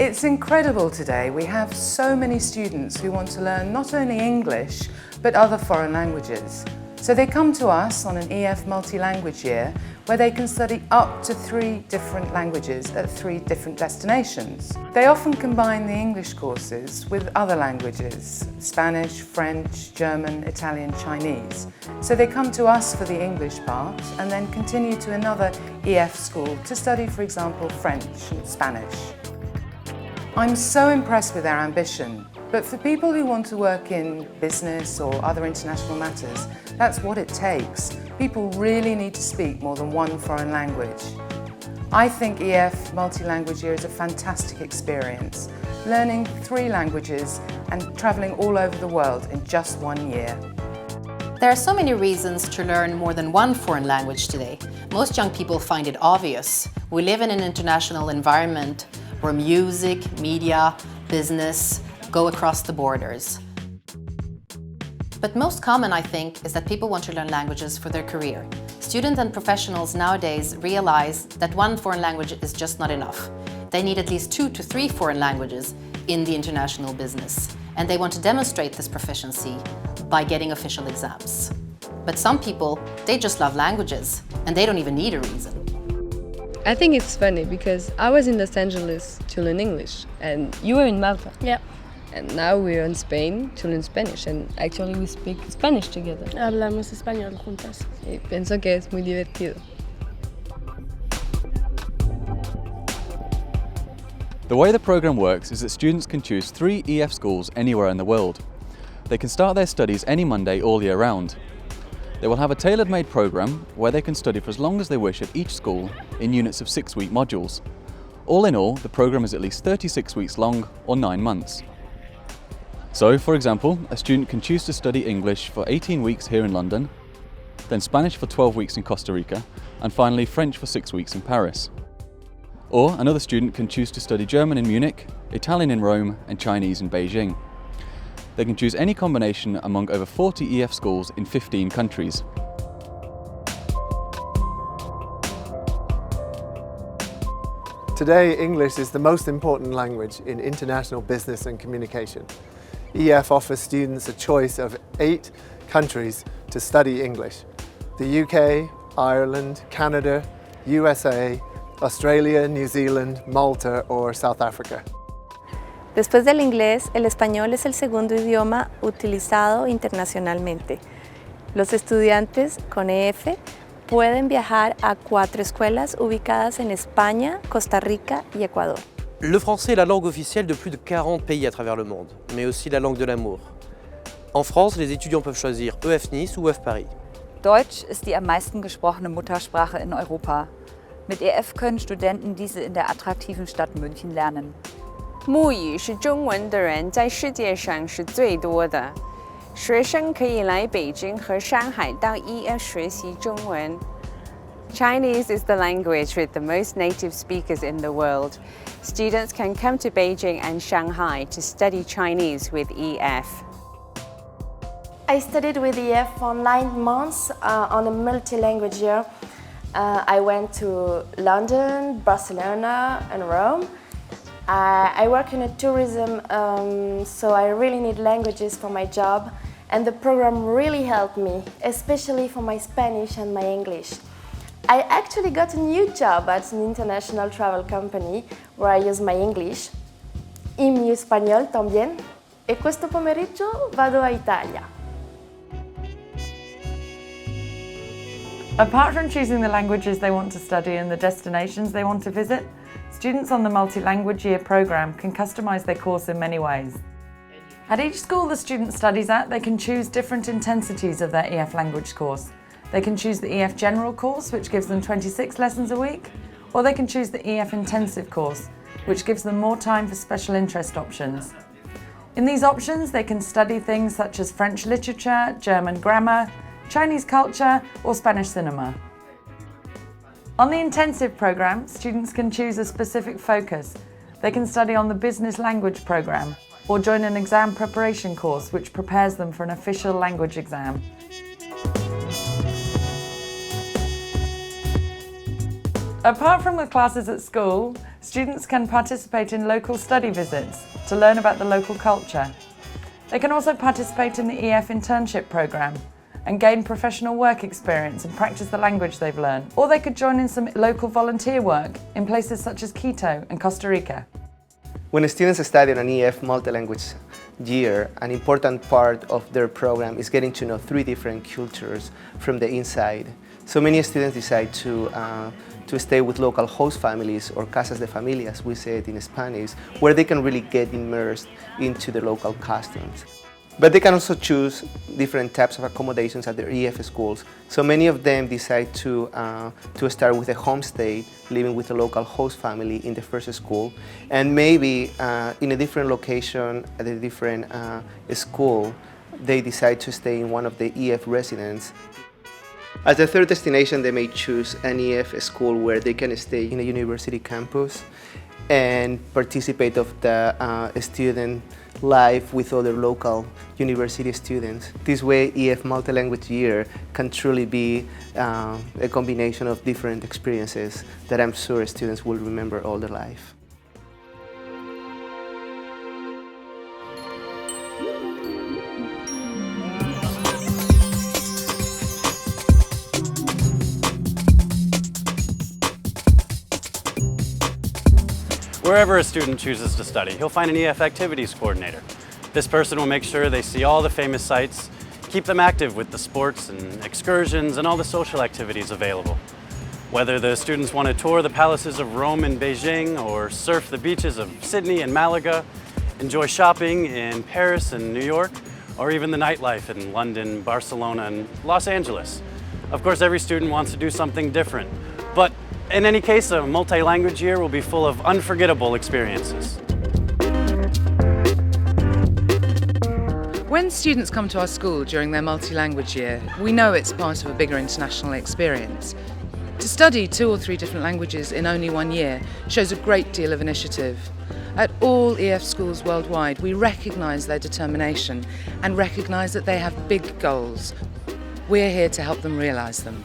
It's incredible today. We have so many students who want to learn not only English, but other foreign languages. So they come to us on an EF Multi Language Year where they can study up to 3 different languages at 3 different destinations. They often combine the English courses with other languages, Spanish, French, German, Italian, Chinese. So they come to us for the English part and then continue to another EF school to study, for example, French and Spanish. I'm so impressed with their ambition, but for people who want to work in business or other international matters, that's what it takes. People really need to speak more than 1 foreign language. I think EF Multi Language Year is a fantastic experience, learning 3 languages and travelling all over the world in just 1 year. There are so many reasons to learn more than 1 foreign language today. Most young people find it obvious. We live in an international environment where music, media, business go across the borders. But most common, I think, is that people want to learn languages for their career. Students and professionals nowadays realize that 1 foreign language is just not enough. They need at least 2 to 3 foreign languages in the international business, and they want to demonstrate this proficiency by getting official exams. But some people, they just love languages, and they don't even need a reason. I think it's funny because I was in Los Angeles to learn English and you were in Malta. Yeah. And now we're in Spain to learn Spanish and actually we speak Spanish together. Hablamos español juntas. Y pienso que es muy divertido. The way the program works is that students can choose 3 EF schools anywhere in the world. They can start their studies any Monday all year round. They will have a tailor-made program where they can study for as long as they wish at each school in units of 6-week modules. All in all, the program is at least 36 weeks long or 9 months. So, for example, a student can choose to study English for 18 weeks here in London, then Spanish for 12 weeks in Costa Rica, and finally French for 6 weeks in Paris. Or another student can choose to study German in Munich, Italian in Rome, and Chinese in Beijing. They can choose any combination among over 40 EF schools in 15 countries. Today, English is the most important language in international business and communication. EF offers students a choice of 8 countries to study English: the UK, Ireland, Canada, USA, Australia, New Zealand, Malta, or South Africa. Después del inglés, el español es el segundo idioma utilizado internacionalmente. Los estudiantes con EF pueden viajar a 4 escuelas ubicadas en España, Costa Rica y Ecuador. Le français est la langue officielle de plus de 40 pays à travers le monde, mais aussi la langue de l'amour. En France, les étudiants peuvent choisir EF Nice ou EF Paris. Deutsch ist die am meisten gesprochene Muttersprache in Europa. Mit EF können Studenten diese in der attraktiven Stadt München lernen. 母语是中文的人在世界上是最多的。学生可以来北京和上海到 EF 学习中文。Chinese is the language with the most native speakers in the world. Students can come to Beijing and Shanghai to study Chinese with EF. I studied with EF for 9 months on a multi-language year. I went to London, Barcelona and Rome. I work in a tourism, so I really need languages for my job, and the program really helped me, especially for my Spanish and my English. I actually got a new job at an international travel company where I use my English. Il mio spagnolo también. E questo pomeriggio vado a Italia. Apart from choosing the languages they want to study and the destinations they want to visit, students on the Multi-Language Year programme can customise their course in many ways. At each school the student studies at, they can choose different intensities of their EF language course. They can choose the EF General course, which gives them 26 lessons a week, or they can choose the EF Intensive course, which gives them more time for special interest options. In these options, they can study things such as French literature, German grammar, Chinese culture, or Spanish cinema. On the intensive programme, students can choose a specific focus. They can study on the business language programme or join an exam preparation course which prepares them for an official language exam. Apart from the classes at school, students can participate in local study visits to learn about the local culture. They can also participate in the EF Internship programme and gain professional work experience and practice the language they've learned. Or they could join in some local volunteer work in places such as Quito and Costa Rica. When students study on an EF Multi Language Year, an important part of their program is getting to know 3 different cultures from the inside. So many students decide to stay with local host families, or casas de familia, as we say it in Spanish, where they can really get immersed into the local customs. But they can also choose different types of accommodations at their EF schools. So many of them decide to start with a homestay, living with a local host family in the first school, and maybe in a different location at a different school, they decide to stay in one of the EF residences. As a third destination, they may choose an EF school where they can stay in a university campus and participate of the student life with other local university students. This way, EF Multi Language Year can truly be a combination of different experiences that I'm sure students will remember all their life. Wherever a student chooses to study, he'll find an EF activities coordinator. This person will make sure they see all the famous sites, keep them active with the sports and excursions and all the social activities available. Whether the students want to tour the palaces of Rome and Beijing, or surf the beaches of Sydney and Malaga, enjoy shopping in Paris and New York, or even the nightlife in London, Barcelona, and Los Angeles. Of course, every student wants to do something different, but in any case, a multi-language year will be full of unforgettable experiences. When students come to our school during their multi-language year, we know it's part of a bigger international experience. To study 2 or 3 different languages in only 1 year shows a great deal of initiative. At all EF schools worldwide, we recognise their determination and recognise that they have big goals. We're here to help them realise them.